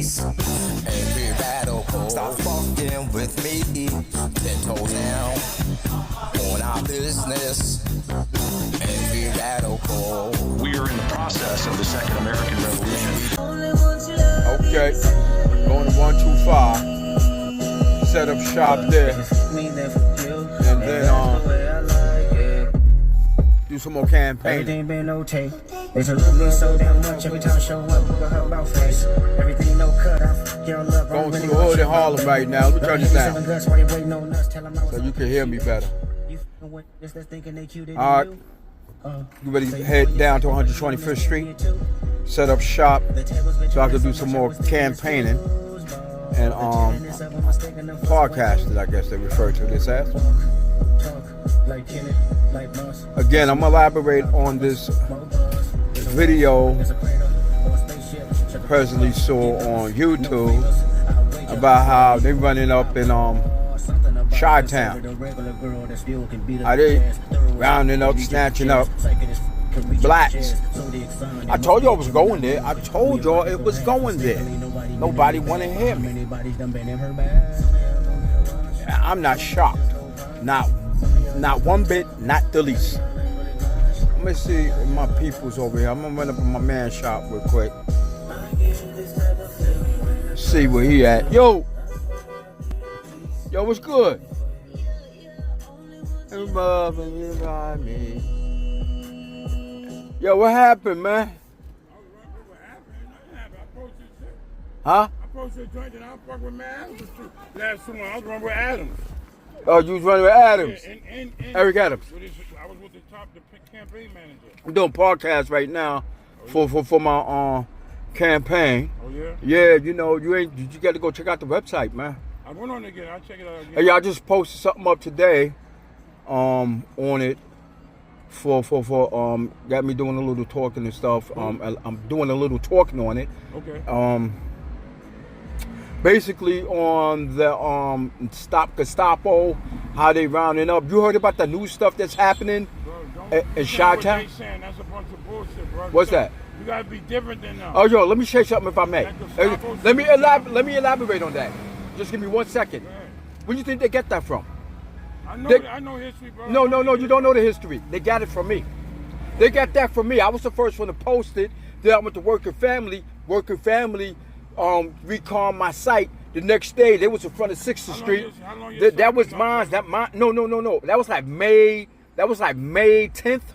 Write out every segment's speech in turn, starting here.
peace. Every radical, stop fucking with me. 10 toes down on our business. Every radical. We are in the process of the Second American Revolution. Okay, going to 125. Set up shop there, and then do some more campaigning. Everything been okay. They salute me so damn much every time I show up. Look at her about face. Everything no cut off. Girl up. Going through the hood in Harlem right now. Let me turn this down so you can hear me better. All right, you ready to head down to 125th Street, set up shop so I can do some more campaigning and podcasting, I guess they refer to this as. Again, I'm gonna elaborate on this video presently saw on YouTube about how they running up in Chi-Town. How they rounding up, snatching up blacks. I told y'all I was going there. I told y'all it was going there. Nobody want to hear me. I'm not shocked. Not one bit, not the least. Let me see if my people's over here. I'm gonna run up in my man's shop real quick. See where he at. Yo, what's good? Yo, what happened, man? Huh? I posted a joint and I fuck with man. Last 2 months, I was running with Adams. Oh, you was running with Adams? Yeah, and Eric Adams. I was with the campaign manager. I'm doing podcasts right now for my campaign. Oh yeah? Yeah, you got to go check out the website, man. I went on it again. I'll check it out again. Hey, I just posted something up today on it for got me doing a little talking and stuff. I'm doing a little talking on it. Okay. Basically on the Stop Gestapo, how they rounding up. You heard about the new stuff that's happening in Chi-Town? That's a bunch of bullshit, bro. What's that? You gotta be different than them. Oh, yo, let me say something if I may. Let me elaborate on that. Just give me 1 second. Where do you think they get that from? I know history, bro. No, you don't know the history. They got it from me. They got that from me. I was the first one to post it. Then I went to Working Family. Working Family recalled my site. The next day, they was in front of 60th Street. That was mine. No. That was like May 10th.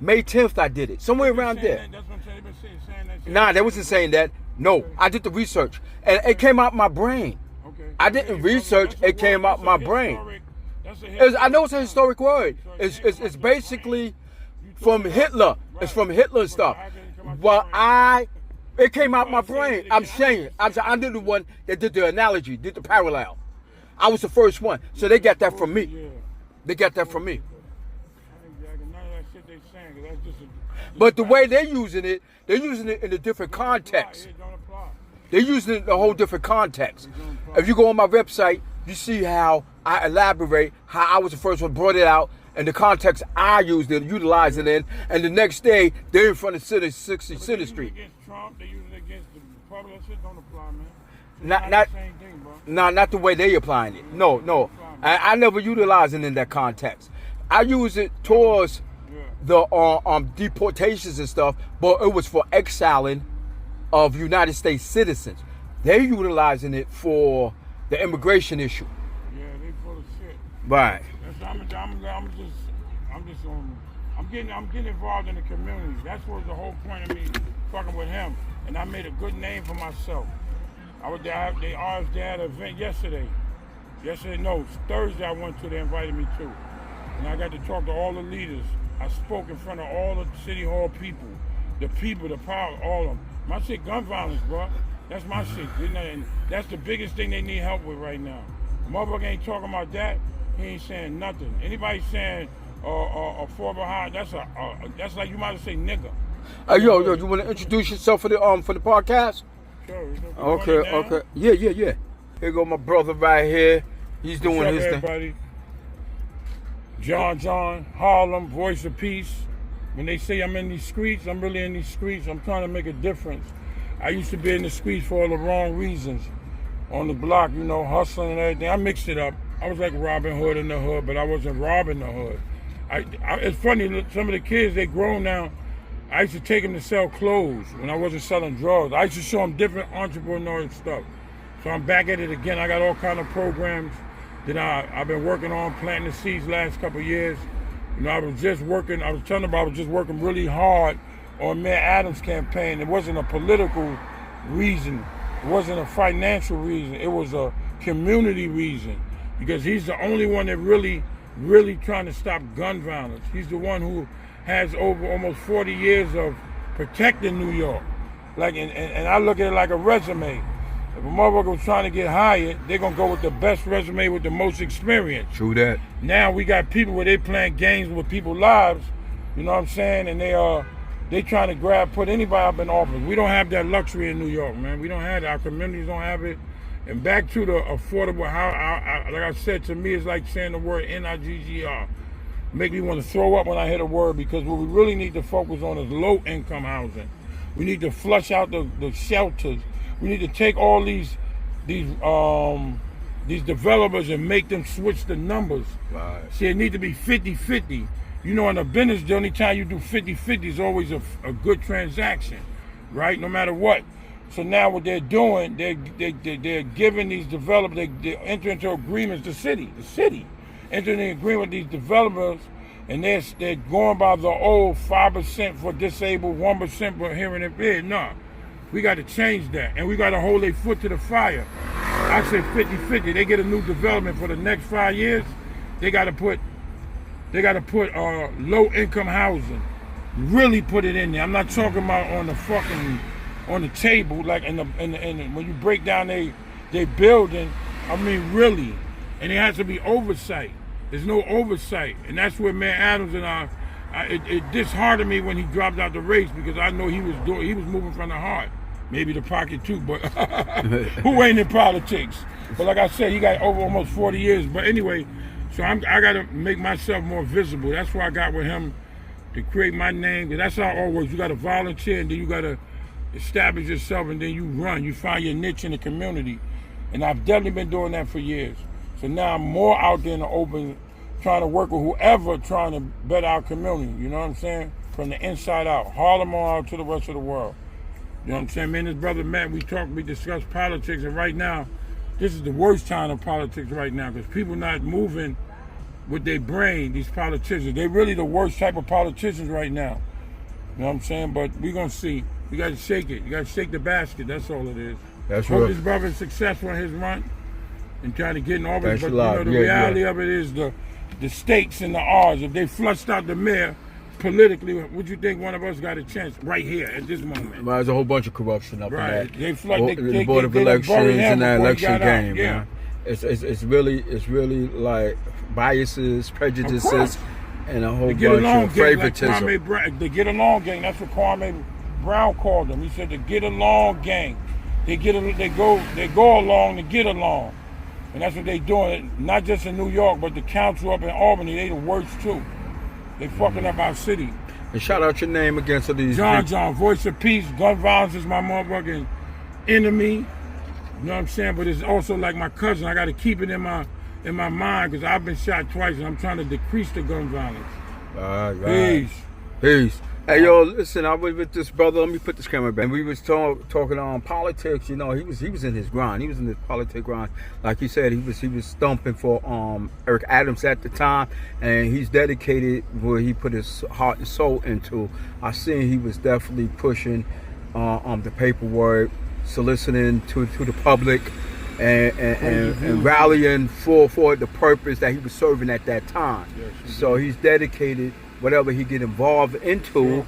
May 10th I did it. Somewhere around there. That's what I'm saying. They've been saying that shit. Nah, they wasn't saying that. No, I did the research. And it came out my brain. Okay. I didn't research. It came out my brain. I know it's a historic word. It's basically from Hitler. It's from Hitler and stuff. Well, it came out my brain. I'm saying I did the one that did the analogy, did the parallel. I was the first one. So they got that from me. They got that from me. But the way they're using it in a different context. They're using it in a whole different context. If you go on my website, you see how I elaborate, how I was the first one, brought it out, and the context I used it, utilized it in, and the next day, they're in front of 60 Center Street. Against Trump, they use it against the public. That shit don't apply, man. Not the same thing, bro. Not the way they applying it. No. I never utilize it in that context. I use it towards the deportations and stuff, but it was for exiling of United States citizens. They're utilizing it for the immigration issue. Yeah, they full of shit. Right. I'm getting involved in the community. That's what the whole point of me fucking with him. And I made a good name for myself. They had an event yesterday. Thursday I went to, they invited me to. And I got to talk to all the leaders. I spoke in front of all the city hall people, the power, all of them. My shit, gun violence, bro. That's my shit. And that's the biggest thing they need help with right now. Motherfucker ain't talking about that. He ain't saying nothing. Anybody saying fall behind, that's like you might say nigga. Yo, you want to introduce yourself for the podcast? Sure. Okay. Yeah. Here go my brother right here. He's doing his thing. Everybody? John, Harlem, Voice of Peace. When they say I'm in these streets, I'm really in these streets. I'm trying to make a difference. I used to be in the streets for all the wrong reasons. On the block, you know, hustling and everything. I mixed it up. I was like Robin Hood in the hood, but I wasn't robbing the hood. It's funny, some of the kids, they grown now. I used to take them to sell clothes when I wasn't selling drugs. I used to show them different entrepreneurial stuff. So I'm back at it again. I got all kind of programs that I've been working on, planting the seeds last couple of years. You know, I was just working really hard on Mayor Adams' campaign. It wasn't a political reason. It wasn't a financial reason. It was a community reason. Because he's the only one that really trying to stop gun violence. He's the one who has over almost 40 years of protecting New York. Like, and I look at it like a resume. If a motherfucker was trying to get hired, they're gonna go with the best resume with the most experience. True that. Now we got people where they playing games with people's lives, you know what I'm saying? And they trying to put anybody up in office. We don't have that luxury in New York, man. We don't have it. Our communities don't have it. And back to the affordable, like I said, to me, it's like saying the word NIGGR. Make me want to throw up when I hear the word, because what we really need to focus on is low-income housing. We need to flush out the shelters. We need to take all these developers and make them switch the numbers. Right. See, it need to be 50-50. You know, in a business, the only time you do 50-50 is always a good transaction, right? No matter what. So now what they're doing, they're giving these developers, they enter into agreements, the city, entering an agreement with these developers, and they're going by the old 5% for disabled, 1% for hearing impaired. No, we got to change that, and we got to hold their foot to the fire. I say 50-50. They get a new development for the next 5 years. They got to put low-income housing. Really put it in there. I'm not talking about on the table, like when you break down they building. I mean, really. And there has to be oversight. There's no oversight, and that's where Mayor Adams and it disheartened me when he dropped out the race, because I know he was moving from the heart, maybe the pocket too, but who ain't in politics? But like I said, he got over almost 40 years. But anyway, so I got to make myself more visible. That's why I got with him, to create my name. Because that's how it all works. You got to volunteer, and then you got to establish yourself, and then you run. You find your niche in the community, and I've definitely been doing that for years. So now I'm more out there in the open, trying to work with whoever trying to better our community, you know what I'm saying? From the inside out, Harlem on out to the rest of the world. You know what I'm saying? Me and his brother Matt, we discussed politics, and right now, this is the worst time of politics right now, because people not moving with their brain, these politicians. They're really the worst type of politicians right now. You know what I'm saying? But we're going to see. You got to shake it. You got to shake the basket. That's all it is. That's Hope right. this brother is successful in his run and trying to get in office. Thanks But a lot. the Yeah, reality yeah. of it is the stakes and the odds. If they flushed out the mayor politically, would you think one of us got a chance right here at this moment? Well, there's a whole bunch of corruption up Right. in that. They flushed The Board of Elections and that election game, Yeah. man. It's really like biases, prejudices, and a whole The get bunch along of gang, like favoritism. Kwame Brown, the get along gang. That's what Kwame Brown called them. He said the get along gang. They go along to get along, and that's what they doing. Not just in New York, but the council up in Albany. They the worst too. They fucking up our city. And shout out your name against these. John, voice of peace. Gun violence is my motherfucking enemy. You know what I'm saying? But it's also like my cousin. I got to keep it in my mind, because I've been shot twice, and I'm trying to decrease the gun violence. Right. Peace. Peace. Hey, yo, listen, I was with this brother. Let me put this camera back. And we was talking on politics. You know, he was in his grind. He was in his politic grind. Like he said, he was stumping for Eric Adams at the time, and he's dedicated where he put his heart and soul into. I seen he was definitely pushing the paperwork, soliciting to the public, and rallying for the purpose that he was serving at that time. Yes, so he's dedicated. Whatever he get involved into,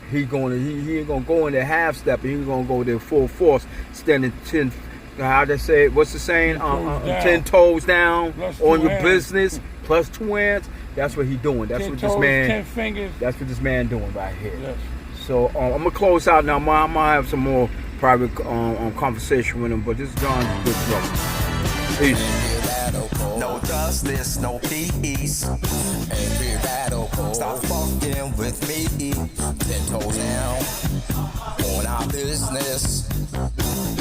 he ain't gonna go in there half step. He's gonna go there full force, standing 10. How they say it? What's the saying? 10 toes down Plus on two your hands. business, plus 2 hands. That's what he doing. That's 10 what toes, this man. 10 fingers. That's what this man doing right here. Yes. So I'm gonna close out now. I'm gonna have some more private conversation with him. But this is John's good brother. Peace. No justice, no peace. Every radical, stop fucking with me. 10 toes down on our business. business.